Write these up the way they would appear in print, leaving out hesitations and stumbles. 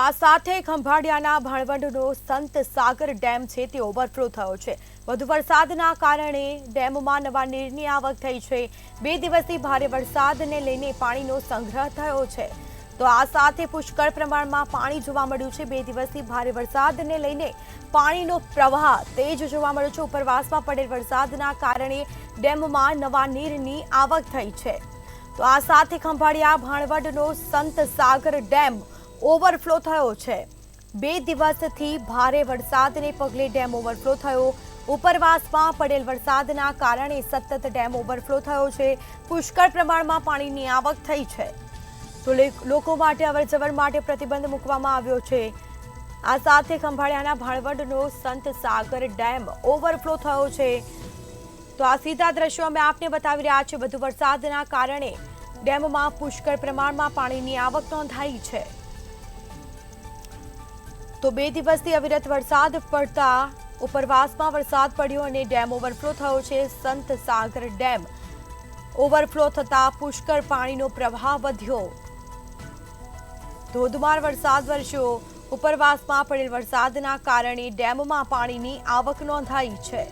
આ સાથે ખંભાળિયાના ભાણવડનો સંત સાગર ડેમ છે તે ઓવરફ્લો થયો છે। વધુ વરસાદના કારણે ડેમમાં નવા નીરની આવક થઈ છે। 2 દિવસથી ભારે વરસાદને લઈને પાણીનો સંગ્રહ થયો છે। તો આ સાથે પુષ્કળ પ્રમાણમાં પાણી જોવા મળ્યું છે। 2 દિવસથી ભારે વરસાદને લઈને પાણીનો પ્રવાહ તેજ જોવા મળ્યો છે। ઉપરવાસમાં પડેલ વરસાદના કારણે ડેમમાં નવા નીરની આવક થઈ છે। તો આ સાથે ખંભાળિયા ભાણવડનો સંત સાગર ડેમ ઓવરફ્લો થયો છે। 2 દિવસથી ભારે વરસાદને પગલે ડેમ ઓવરફ્લો થયો। ઉપરવાસમાં પડેલ વરસાદના કારણે સતત ડેમ ઓવરફ્લો થયો છે। પુષ્કળ પ્રમાણમાં પાણીની આવક થઈ છે। તો લોકો માટે અવરજવર માટે પ્રતિબંધ મૂકવામાં આવ્યો છે। આ સાથે ખંભાળિયાના ભાણવડનો સંત સાગર ડેમ ઓવરફ્લો થયો છે। તો આ સીધા દ્રશ્યો અમે આપને બતાવી રહ્યા છીએ। વધુ વરસાદના કારણે ડેમમાં પુષ્કળ પ્રમાણમાં પાણીની આવક નોંધાઈ છે। તો 2 દિવસથી અવિરત વરસાદ પડતા ઉપરવાસમાં વરસાદ પડ્યો અને ડેમ ઓવરફ્લો થયો છે। સંત સાગર ડેમ ઓવરફ્લો થતા પુષ્કળ પાણીનો પ્રવાહ વધ્યો। ધોધમાર વરસાદ વરસ્યો। ઉપરવાસમાં પડેલ વરસાદના કારણે ડેમમાં પાણીની આવક નોંધાઈ છે।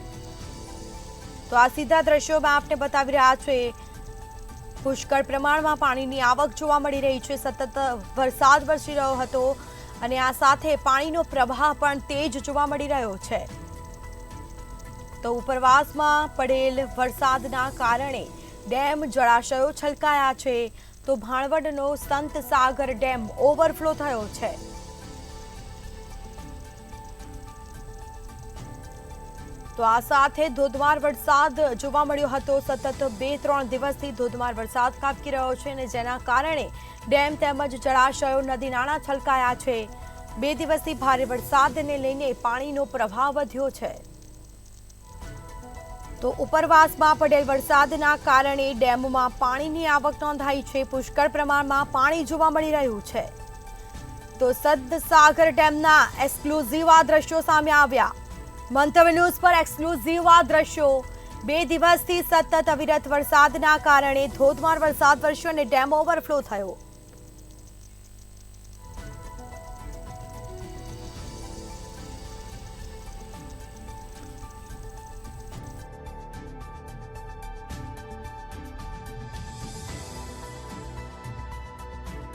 તો આ સીધા દ્રશ્યોમાં આપને બતાવી રહ્યા છે। પુષ્કળ પ્રમાણમાં પાણીની આવક જોવા મળી રહી છે। સતત વરસાદ વરસી રહ્યો હતો અને આ સાથે પાણીનો પ્રવાહ પણ તેજ જોવા મળી રહ્યો છે। તો ઉપરવાસમાં પડેલ વરસાદના કારણે ડેમ જળાશયો છલકાયા છે। તો ભાણવડનો સંત સાગર ડેમ ઓવરફ્લો થયો છે। તો આ સાથે ધોધમાર વરસાદ જોવા મળ્યો હતો। સતત 2-3 દિવસથી ધોધમાર વરસાદ ખાબકી રહ્યો છે અને જેના કારણે ડેમ તેમજ જળાશયો નદી નાળા છલકાયા છે। 2 દિવસથી ભારે વરસાદને લઈને પાણીનો પ્રવાહ વધ્યો છે। તો ઉપરવાસમાં પડેલ વરસાદના કારણે ડેમમાં પાણીની આવક નોંધાઈ છે। પુષ્કળ પ્રમાણમાં પાણી જોવા મળી રહ્યું છે। તો સંત સાગર ડેમના એક્સક્લુઝિવ આ દ્રશ્યો સામે આવ્યા। મંતવ્ય ન્યૂઝ પર એક્સક્લુઝિવ આ દ્રશ્યો। 2 દિવસથી સતત અવિરત વરસાદના કારણે ધોધમાર વરસાદ વરસ્યો અને ડેમ ઓવરફ્લો થયો।